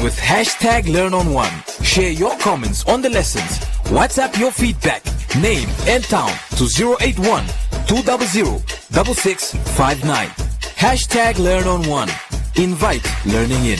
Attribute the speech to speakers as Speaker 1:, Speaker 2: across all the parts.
Speaker 1: with #LearnOn1. Share your comments on the lessons. WhatsApp your feedback, name and town to 081 200 6659. #LearnOn1. Invite learning in.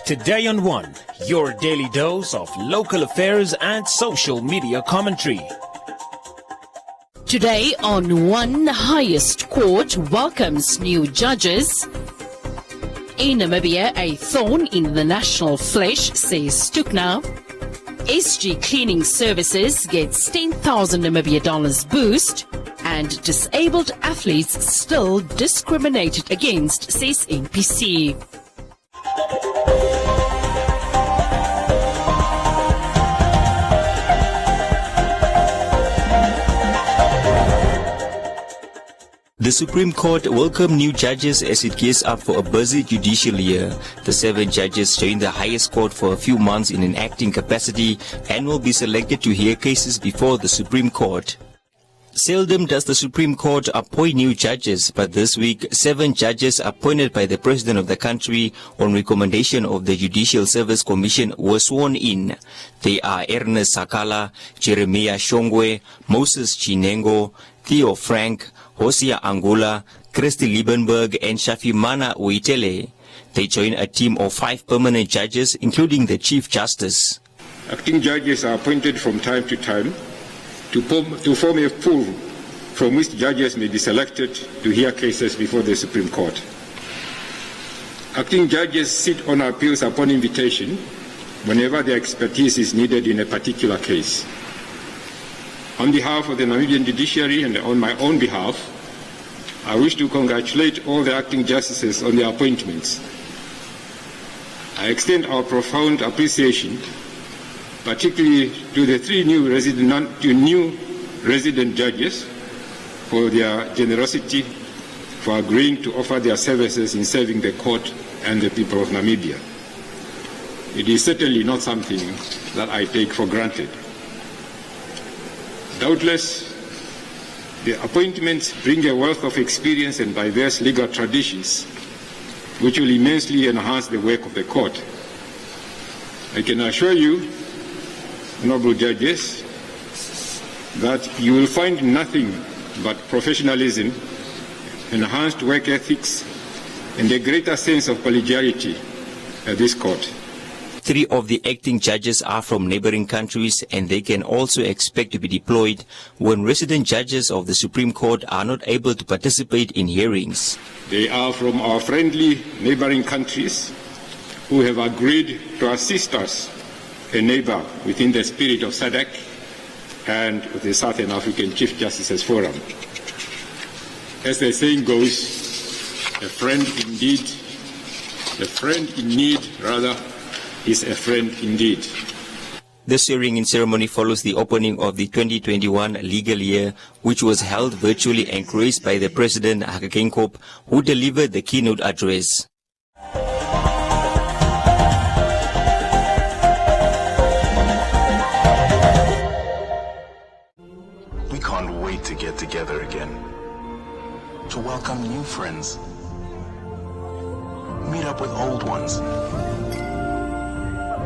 Speaker 2: Today on One, your daily dose of local affairs and social media commentary.
Speaker 3: Today on One, Highest Court welcomes new judges. In Namibia, a thorn in the national flesh, says Stukna. SG Cleaning Services gets $10,000 Namibia boost. And disabled athletes still discriminated against, says NPC.
Speaker 4: The Supreme Court welcomed new judges as it gears up for a busy judicial year. The 7 judges join the highest court for a few months in an acting capacity and will be selected to hear cases before the Supreme Court. Seldom does the Supreme Court appoint new judges, but this week 7 judges appointed by the President of the country on recommendation of the Judicial Service Commission were sworn in. They are Ernest Sakala, Jeremiah Shongwe, Moses Chinengo, Theo Frank, Hosea Angula, Christy Liebenberg and Shafimana Uitele. They join a team of 5 permanent judges, including the Chief Justice.
Speaker 5: Acting judges are appointed from time to time to form a pool from which judges may be selected to hear cases before the Supreme Court. Acting judges sit on appeals upon invitation whenever their expertise is needed in a particular case. On behalf of the Namibian judiciary and on my own behalf, I wish to congratulate all the acting justices on their appointments. I extend our profound appreciation, particularly to the 3 new resident judges, for their generosity, for agreeing to offer their services in serving the court and the people of Namibia. It is certainly not something that I take for granted. Doubtless, the appointments bring a wealth of experience and diverse legal traditions, which will immensely enhance the work of the court. I can assure you, honorable judges, that you will find nothing but professionalism, enhanced work ethics, and a greater sense of collegiality at this court.
Speaker 4: 3 of the acting judges are from neighboring countries, and they can also expect to be deployed when resident judges of the Supreme Court are not able to participate in hearings.
Speaker 5: They are from our friendly neighboring countries who have agreed to assist us, a neighbor within the spirit of SADC and the Southern African Chief Justices Forum. As the saying goes, a friend in need is a friend indeed.
Speaker 4: The swearing-in ceremony follows the opening of the 2021 legal year, which was held virtually and graced by the President Hakakenkop, who delivered the keynote address.
Speaker 6: We can't wait to get together again, to welcome new friends, meet up with old ones,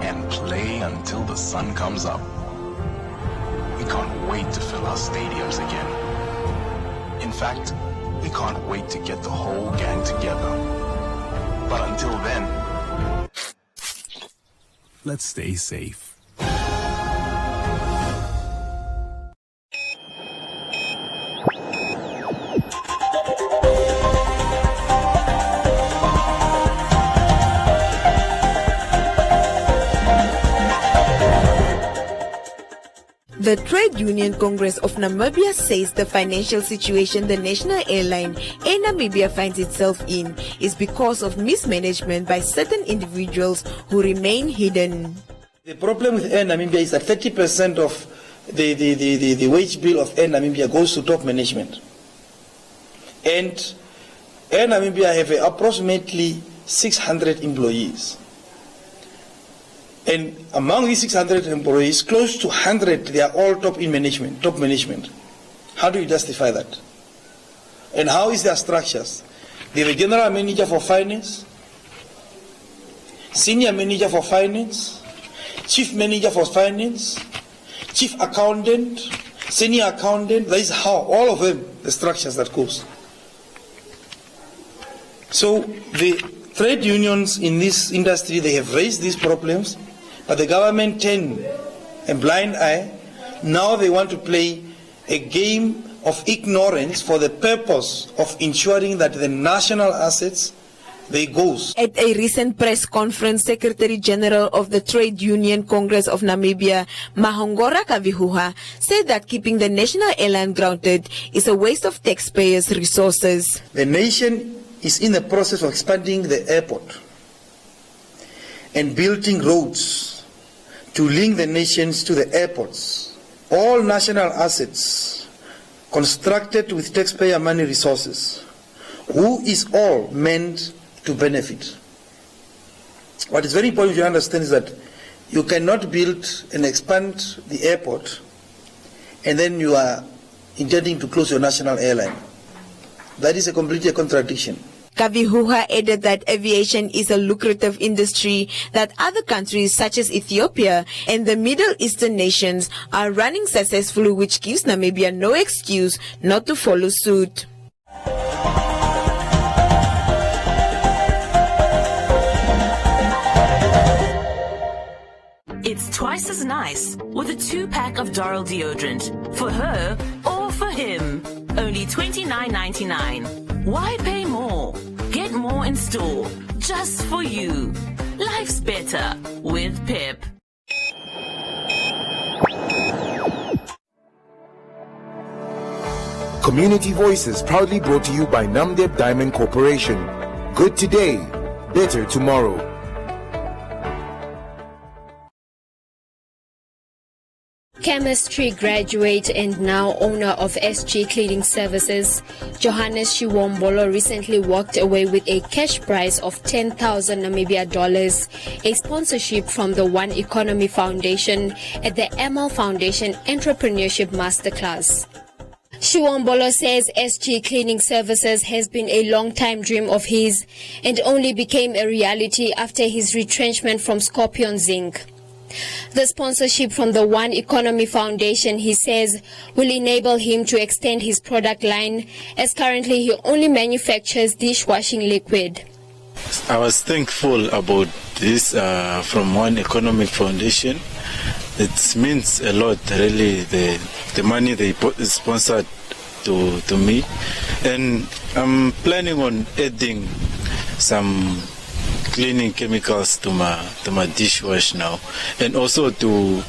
Speaker 6: and play until the sun comes up. We can't wait to fill our stadiums again. In fact, we can't wait to get the whole gang together. But until then, let's stay safe.
Speaker 7: The Trade Union Congress of Namibia says the financial situation the national airline Air Namibia finds itself in is because of mismanagement by certain individuals who remain hidden.
Speaker 8: The problem with Air Namibia is that 30% of the wage bill of Air Namibia goes to top management. And Air Namibia have approximately 600 employees. And among these 600 employees, close to 100, they are all top management. How do you justify that? And how is their structures? They have a general manager for finance, senior manager for finance, chief manager for finance, chief accountant, senior accountant. That is how all of them, the structures that goes. So the trade unions in this industry, they have raised these problems, but the government turned a blind eye. Now they want to play a game of ignorance for the purpose of ensuring that the national assets, they goes.
Speaker 7: At a recent press conference, Secretary General of the Trade Union Congress of Namibia, Mahongora Kavihuha, said that keeping the national airline grounded is a waste of taxpayers' resources.
Speaker 8: The nation is in the process of expanding the airport and building roads to link the nations to the airports. All national assets constructed with taxpayer money resources, who is all meant to benefit. What is very important to understand is that you cannot build and expand the airport and then you are intending to close your national airline. That is a completely contradiction.
Speaker 7: Kavihuha added that aviation is a lucrative industry that other countries such as Ethiopia and the Middle Eastern nations are running successfully, which gives Namibia no excuse not to follow suit.
Speaker 9: It's twice as nice with a 2-pack of Doral deodorant for her or for him. Only $29.99. Why pay more? Get more in store just for you. Life's better with Pep.
Speaker 10: Community Voices proudly brought to you by Namdeb Diamond Corporation. Good today, better tomorrow.
Speaker 11: Chemistry graduate and now owner of SG Cleaning Services, Johannes Shiwombolo recently walked away with a cash prize of 10,000 Namibia dollars, a sponsorship from the One Economy Foundation at the Amal Foundation Entrepreneurship Masterclass. Shiwombolo says SG Cleaning Services has been a long-time dream of his and only became a reality after his retrenchment from Scorpion Zinc. The sponsorship from the One Economy Foundation, he says, will enable him to extend his product line, as currently he only manufactures dishwashing liquid.
Speaker 12: I was thankful about this from One Economy Foundation. It means a lot, really, the money they sponsored to me. And I'm planning on adding some cleaning chemicals to my dishwash now, and also to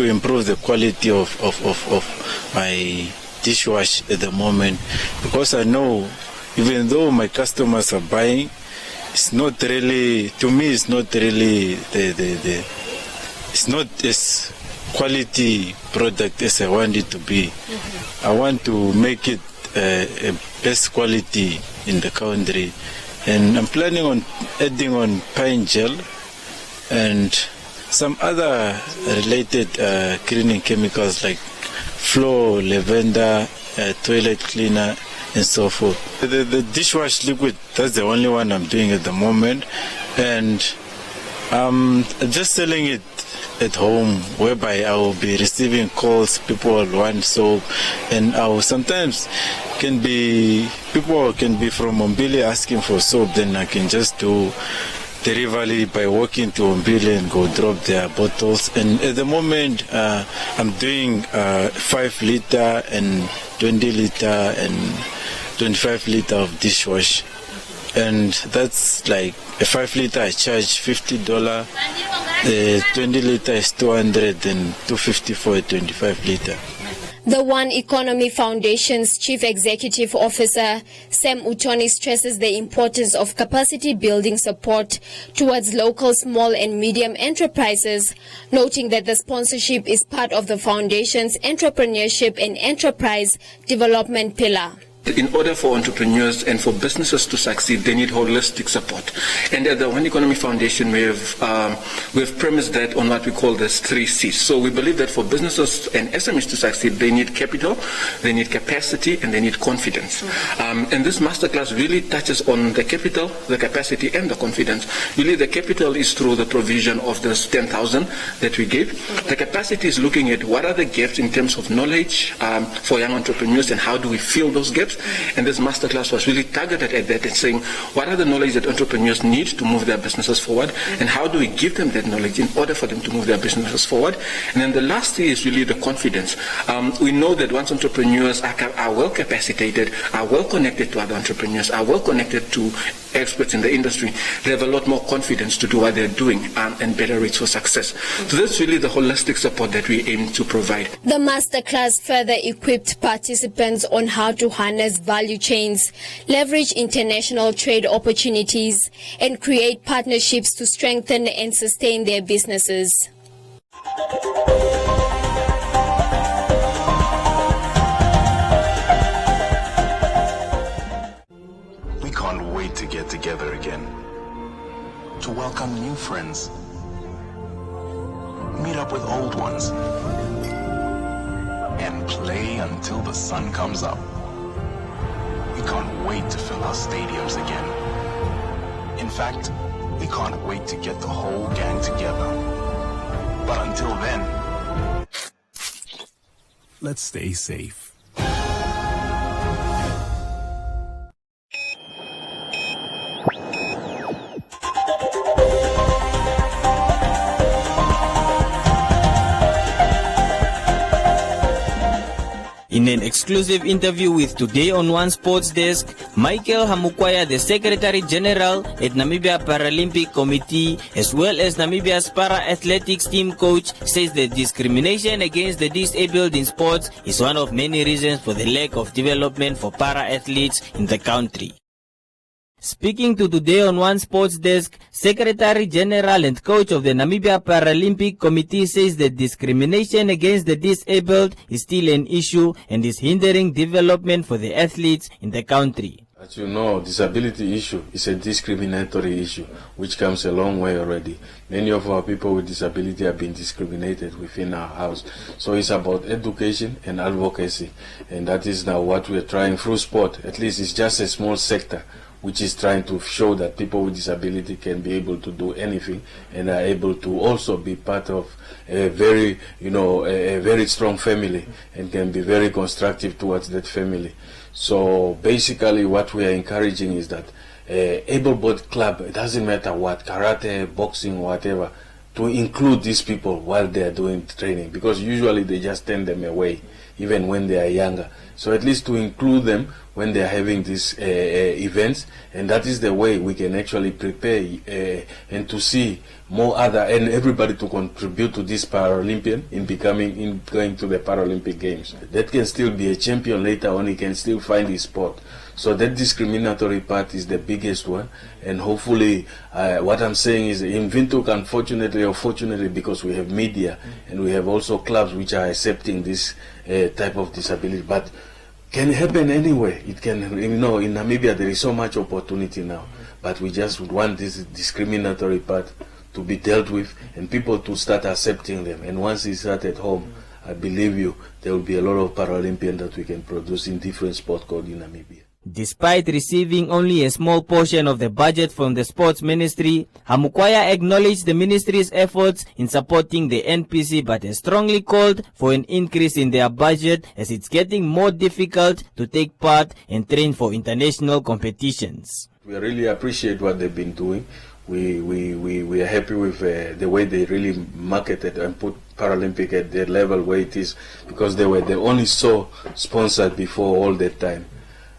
Speaker 12: improve the quality of my dishwash at the moment, because I know even though my customers are buying, it's not really, to me it's not really it's not as quality product as I want it to be. I want to make it a best quality in the country. And I'm planning on adding on pine gel and some other related cleaning chemicals like floor, lavender, toilet cleaner, and so forth. The dishwash liquid, that's the only one I'm doing at the moment. And I'm just selling it at home, whereby I will be receiving calls, people will want soap, and I will sometimes people can be from Mbili asking for soap, then I can just do delivery by walking to Mbili and go drop their bottles. And at the moment I'm doing 5 liter and 20 liter and 25 liter of dishwash, and that's like a 5 liter I charge $50 The 20 liter is 200 and 250 for a 25 liter.
Speaker 11: The One Economy Foundation's Chief Executive Officer, Sam Utoni, stresses the importance of capacity building support towards local small and medium enterprises, noting that the sponsorship is part of the foundation's entrepreneurship and enterprise development pillar.
Speaker 13: In order for entrepreneurs and for businesses to succeed, they need holistic support. And at the One Economy Foundation, we've premised that on what we call the 3 C's. So we believe that for businesses and SMEs to succeed, they need capital, they need capacity, and they need confidence. And this masterclass really touches on the capital, the capacity, and the confidence. Really, the capital is through the provision of this 10,000 that we gave. The capacity is looking at what are the gaps in terms of knowledge for young entrepreneurs and how do we fill those gaps. And this masterclass was really targeted at that and saying, what are the knowledge that entrepreneurs need to move their businesses forward, and how do we give them that knowledge in order for them to move their businesses forward? And then the last thing is really the confidence. We know that once entrepreneurs are well capacitated, are well connected to other entrepreneurs, are well connected to experts in the industry, they have a lot more confidence to do what they're doing and better rates for success. So that's really the holistic support that we aim to provide.
Speaker 11: The masterclass further equipped participants on how to harness value chains, leverage international trade opportunities, and create partnerships to strengthen and sustain their businesses.
Speaker 6: We can't wait to get together again, to welcome new friends, meet up with old ones, and play until the sun comes up. We can't wait to fill our stadiums again. In fact, we can't wait to get the whole gang together. But until then,
Speaker 1: let's stay safe.
Speaker 4: In an exclusive interview with Today on One Sports Desk, Michael Hamukwaya, the Secretary General at Namibia Paralympic Committee, as well as Namibia's para-athletics team coach, says that discrimination against the disabled in sports is one of many reasons for the lack of development for para-athletes in the country. Speaking to Today on One Sports Desk, Secretary General and coach of the Namibia Paralympic Committee says that discrimination against the disabled is still an issue and is hindering development for the athletes in the country.
Speaker 12: As you know, disability issue is a discriminatory issue, which comes a long way already. Many of our people with disability have been discriminated within our house. So it's about education and advocacy, and that is now what we are trying through sport. At least it's just a small sector which is trying to show that people with disability can be able to do anything and are able to also be part of a very, a very strong family and can be very constructive towards that family. So basically what we are encouraging is that able-bodied club, it doesn't matter what, karate, boxing, whatever, to include these people while they are doing training, because usually they just turn them away even when they are younger. So at least to include them when they are having these events, and that is the way we can actually prepare and to see more other, and everybody to contribute to this Paralympian in going to the Paralympic Games. That can still be a champion later on, he can still find his spot. So that discriminatory part is the biggest one, and hopefully what I'm saying is in Windhoek, unfortunately or fortunately, because we have media and we have also clubs which are accepting this type of disability, but can happen anyway. It can, in Namibia there is so much opportunity now, but we just want this discriminatory part to be dealt with and people to start accepting them. And once it's at home, I believe you, there will be a lot of Paralympians that we can produce in different sports called in Namibia.
Speaker 4: Despite receiving only a small portion of the budget from the Sports Ministry, Hamukwaya acknowledged the ministry's efforts in supporting the NPC, but has strongly called for an increase in their budget as it's getting more difficult to take part and train for international competitions.
Speaker 12: We really appreciate what they've been doing. We are happy with the way they really marketed and put Paralympic at the level where it is, because they were the only so sponsored before all that time.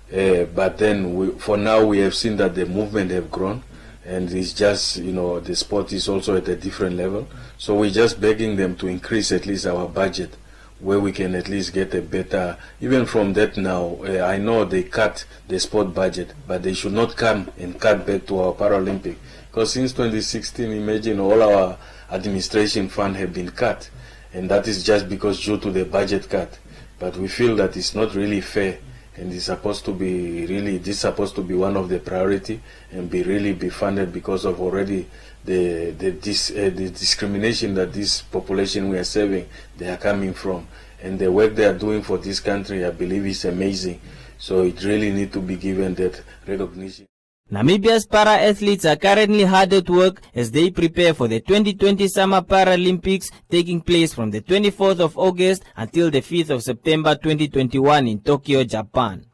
Speaker 12: But then for now we have seen that the movement have grown, and it's just, the sport is also at a different level. So we're just begging them to increase at least our budget, where we can at least get a better, even from that now, I know they cut the sport budget, but they should not come and cut back to our Paralympic. Because since 2016, imagine all our administration fund have been cut, and that is just because due to the budget cut. But we feel that it's not really fair, and it's supposed to be this is supposed to be one of the priority and be funded because of already the discrimination that this population we are serving, they are coming from. And the work they are doing for this country, I believe, is amazing. So it really needs to be given that recognition.
Speaker 14: Namibia's para-athletes are currently hard at work as they prepare for the 2020 Summer Paralympics taking place from the 24th of August until the 5th of September 2021 in Tokyo, Japan.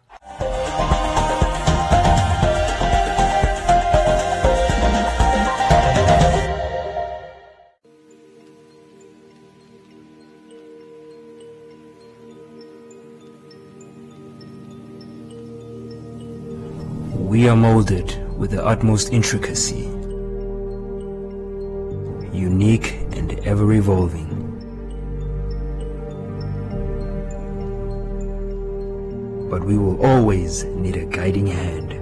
Speaker 15: We are molded with the utmost intricacy, unique and ever-evolving. But we will always need a guiding hand.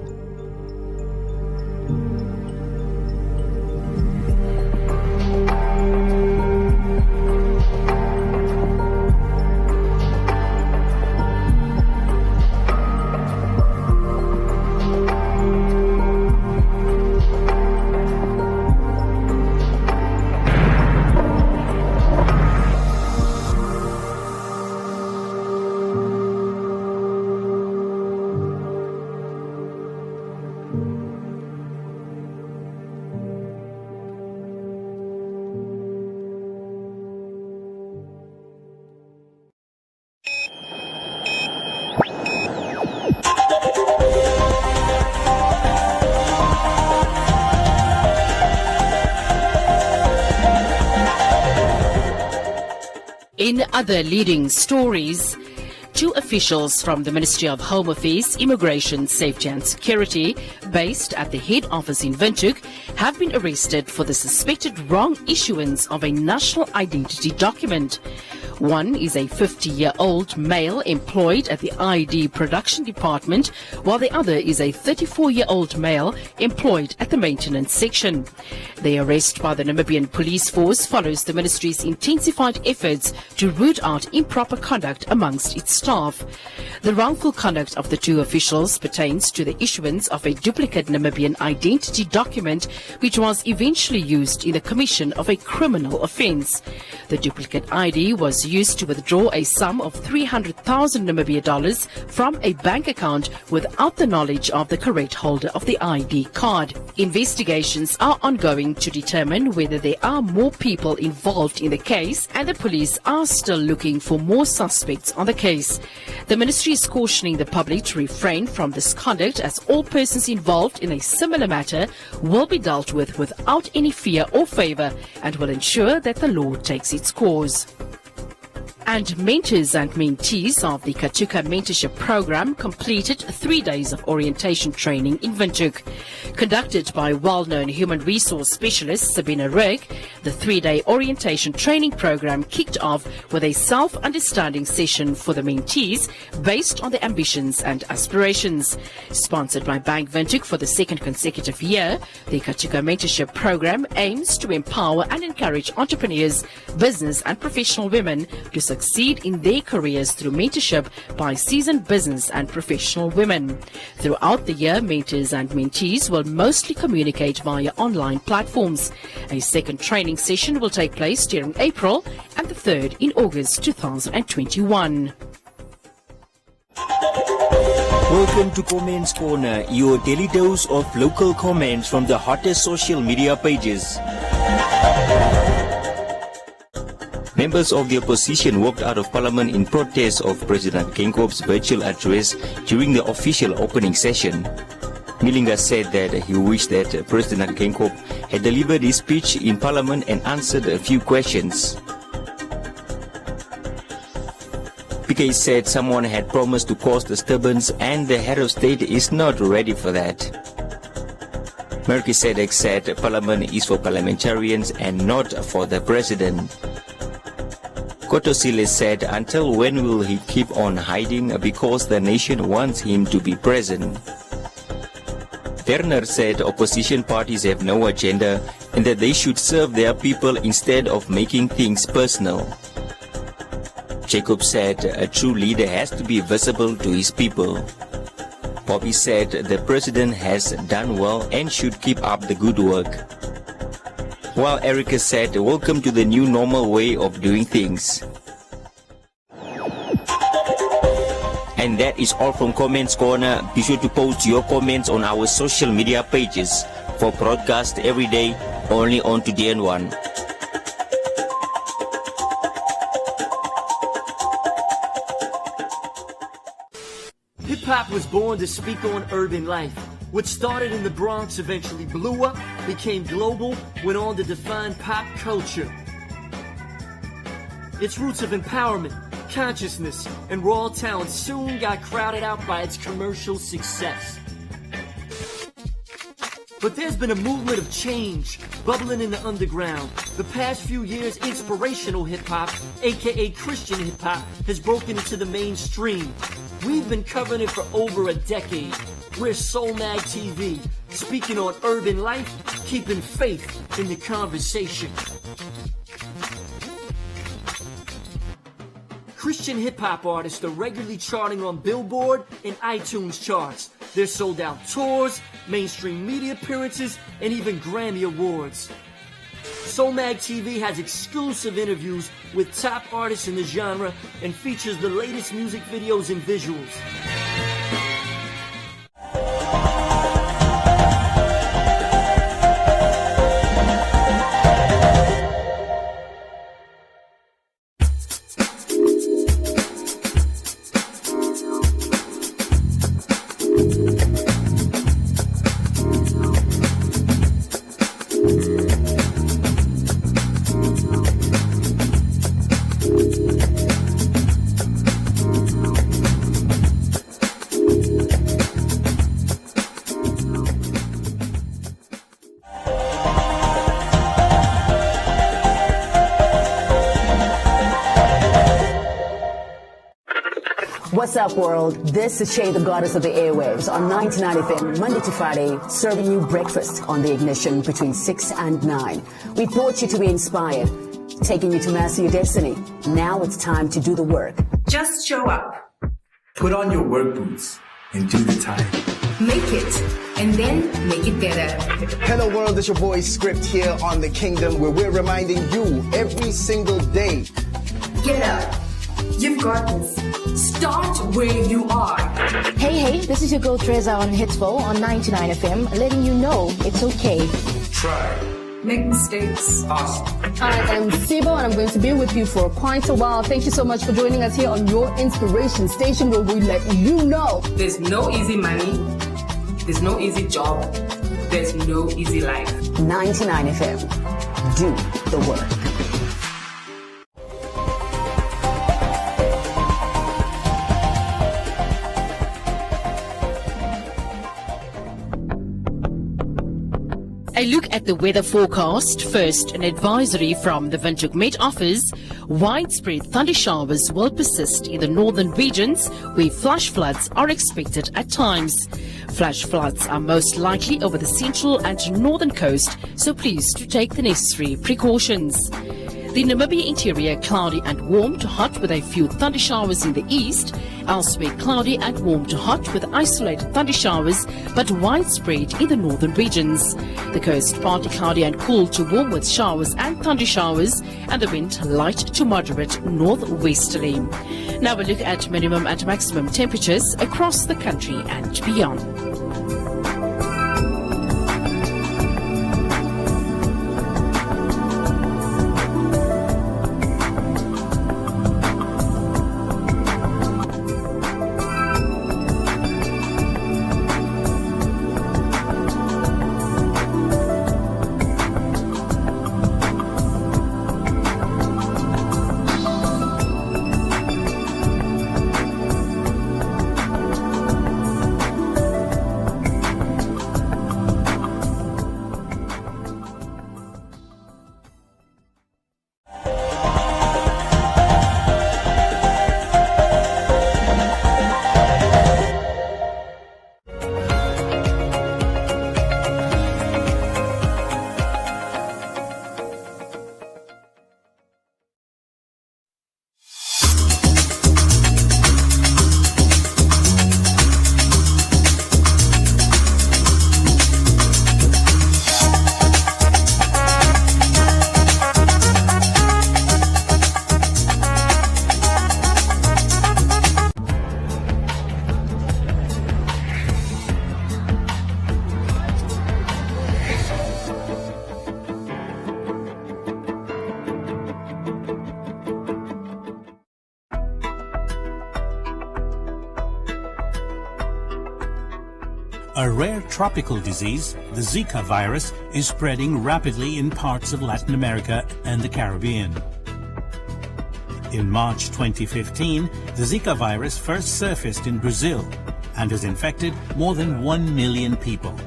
Speaker 3: In other leading stories, 2 officials from the Ministry of Home Affairs, Immigration, Safety and Security, based at the head office in Windhoek, have been arrested for the suspected wrong issuance of a national identity document. One is a 50-year-old male employed at the ID production department, while the other is a 34-year-old male employed at the maintenance section. The arrest by the Namibian police force follows the ministry's intensified efforts to root out improper conduct amongst its staff. The wrongful conduct of the 2 officials pertains to the issuance of a duplicate Namibian identity document, which was eventually used in the commission of a criminal offence. The duplicate ID was used to withdraw a sum of 300,000 Namibia dollars from a bank account without the knowledge of the correct holder of the ID card. Investigations are ongoing to determine whether there are more people involved in the case, and the police are still looking for more suspects on the case. The ministry is cautioning the public to refrain from this conduct, as all persons involved in a similar matter will be dealt with without any fear or favour, and will ensure that the law takes its course. And mentors and mentees of the Katuka Mentorship Program completed 3 days of orientation training in Windhoek. Conducted by well-known human resource specialist Sabina Reg, the 3-day orientation training program kicked off with a self-understanding session for the mentees based on their ambitions and aspirations. Sponsored by Bank Windhoek for the 2nd consecutive year, the Katuka Mentorship Program aims to empower and encourage entrepreneurs, business and professional women to succeed in their careers through mentorship by seasoned business and professional women. Throughout the year, mentors and mentees will mostly communicate via online platforms. A 2nd training session will take place during April and the 3rd in August 2021.
Speaker 4: Welcome to Comments Corner, your daily dose of local comments from the hottest social media pages. Members of the opposition walked out of Parliament in protest of President Geingoeb's virtual address during the official opening session. Milinga said that he wished that President Geingoeb had delivered his speech in Parliament and answered a few questions. PK said someone had promised to cause disturbance and the head of state is not ready for that. Melchizedek said Parliament is for parliamentarians and not for the President. Kotosile said, until when will he keep on hiding because the nation wants him to be present? Werner said opposition parties have no agenda and that they should serve their people instead of making things personal. Jacob said a true leader has to be visible to his people. Bobby said the president has done well and should keep up the good work. While Erica said welcome to the new normal way of doing things. And that is all from Comments Corner. Be sure to post your comments on our social media pages for broadcast every day only on TDN1.
Speaker 16: Hip-hop was born to speak on urban life. What started in the Bronx eventually blew up, became global, went on to define pop culture. Its roots of empowerment, consciousness, and raw talent soon got crowded out by its commercial success. But there's been a movement of change bubbling in the underground. The past few years, inspirational hip-hop, aka Christian hip-hop, has broken into the mainstream. We've been covering it for over a decade. We're Soul Mag TV, speaking on urban life, keeping faith in the conversation. Christian hip-hop artists are regularly charting on Billboard and iTunes charts. They're sold out tours, mainstream media appearances, and even Grammy Awards. Soul Mag TV has exclusive interviews with top artists in the genre and features the latest music videos and visuals.
Speaker 17: What's up, world? This is Shay, the goddess of the airwaves, on 99 FM, Monday to Friday, serving you breakfast on the ignition between 6 and 9. We brought you to be inspired, taking you to master your destiny. Now it's time to do the work.
Speaker 18: Just show up.
Speaker 19: Put on your work boots and do the time.
Speaker 18: Make it, and then make it better.
Speaker 20: Hello, world. It's your boy Script here on The Kingdom, where we're reminding you every single day.
Speaker 18: Get up. You've got this. Start where you are.
Speaker 21: Hey, this is your girl Treza on Hitsville on 99 FM, letting you know it's okay.
Speaker 19: Try.
Speaker 18: Make mistakes.
Speaker 19: Awesome.
Speaker 21: I am Sibo, and I'm going to be with you for quite a while. Thank you so much for joining us here on your inspiration station, where we let you know
Speaker 18: there's no easy money, there's no easy job, there's no easy life.
Speaker 17: 99 FM. Do the work.
Speaker 3: A look at the weather forecast. First, an advisory from the Windhoek Met Office. Widespread thunder showers will persist in the northern regions, where flash floods are expected at times. Flash floods are most likely over the central and northern coast, so please do take the necessary precautions. The Namibia interior cloudy and warm to hot with a few thunder showers in the east. Elsewhere cloudy and warm to hot with isolated thunder showers, but widespread in the northern regions. The coast partly cloudy and cool to warm with showers and thunder showers, and the wind light to moderate northwesterly. Now a look at minimum and maximum temperatures across the country and beyond.
Speaker 2: A rare tropical disease, the Zika virus, is spreading rapidly in parts of Latin America and the Caribbean. In March 2015, the Zika virus first surfaced in Brazil and has infected more than 1 million people.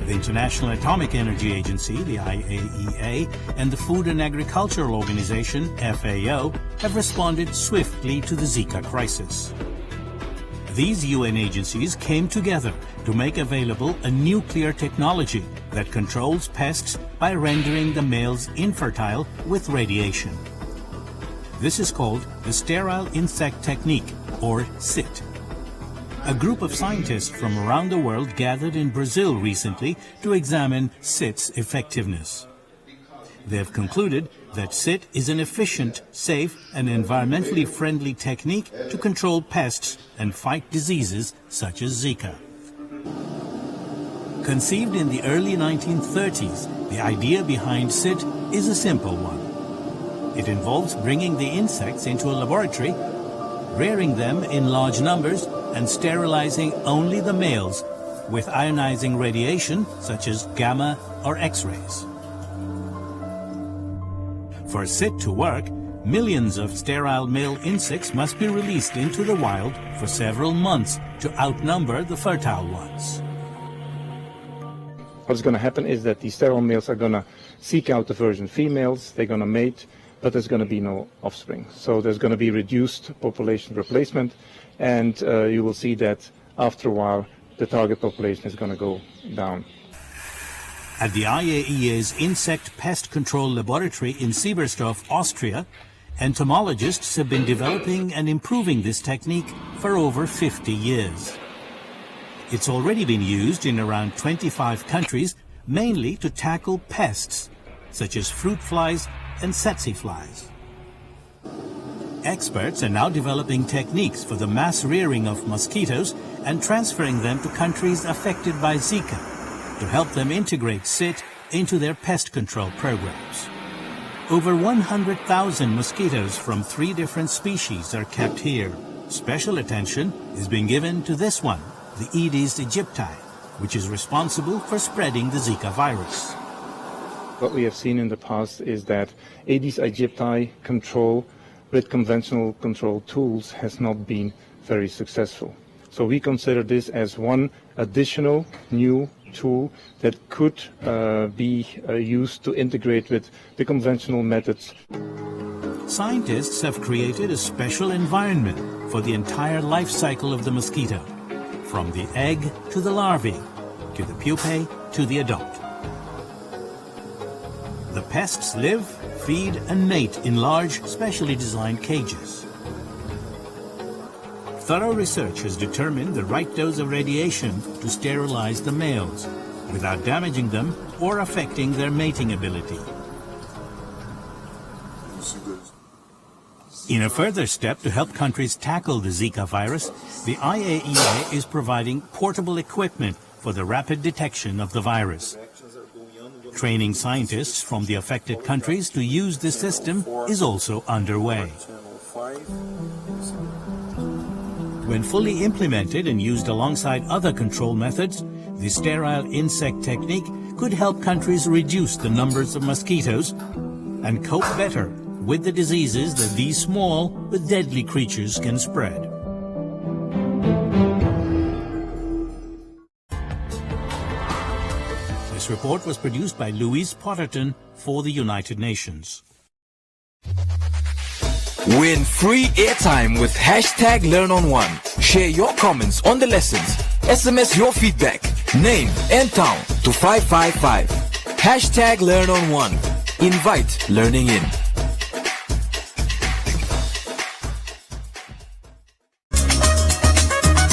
Speaker 2: The International Atomic Energy Agency, the IAEA, and the Food and Agricultural Organization, FAO, have responded swiftly to the Zika crisis. These UN agencies came together to make available a nuclear technology that controls pests by rendering the males infertile with radiation. This is called the Sterile Insect Technique, or SIT. A group of scientists from around the world gathered in Brazil recently to examine SIT's effectiveness. They have concluded that SIT is an efficient, safe, and environmentally friendly technique to control pests and fight diseases such as Zika. Conceived in the early 1930s, the idea behind SIT is a simple one. It involves bringing the insects into a laboratory, rearing them in large numbers, and sterilizing only the males with ionizing radiation such as gamma or X-rays. For SIT to work, millions of sterile male insects must be released into the wild for several months to outnumber the fertile ones.
Speaker 22: What's going to happen is that the sterile males are going to seek out the virgin females, they're going to mate, but there's going to be no offspring. So there's going to be reduced population replacement, and you will see that after a while the target population is going to go down.
Speaker 2: At the IAEA's Insect Pest Control Laboratory in Siebersdorf, Austria, entomologists have been developing and improving this technique for over 50 years. It's already been used in around 25 countries, mainly to tackle pests, such as fruit flies and tsetse flies. Experts are now developing techniques for the mass rearing of mosquitoes and transferring them to countries affected by Zika to help them integrate SIT into their pest control programs. Over 100,000 mosquitoes from 3 different species are kept here. Special attention is being given to this one, the Aedes aegypti, which is responsible for spreading the Zika virus.
Speaker 22: What we have seen in the past is that Aedes aegypti control with conventional control tools has not been very successful. So we consider this as one additional new tool that could be used to integrate with the conventional methods.
Speaker 2: Scientists have created a special environment for the entire life cycle of the mosquito, from the egg to the larvae, to the pupae to the adult. The pests live, feed, and mate in large, specially designed cages. Thorough research has determined the right dose of radiation to sterilize the males without damaging them or affecting their mating ability. In a further step to help countries tackle the Zika virus, the IAEA is providing portable equipment for the rapid detection of the virus. Training scientists from the affected countries to use this system is also underway. When fully implemented and used alongside other control methods, the sterile insect technique could help countries reduce the numbers of mosquitoes and cope better with the diseases that these small but deadly creatures can spread. This report was produced by Louise Potterton for the United Nations.
Speaker 1: Win free airtime with #LearnOn1. Share your comments on the lessons. SMS your feedback, name and town to 555. #LearnOn1. Invite learning in.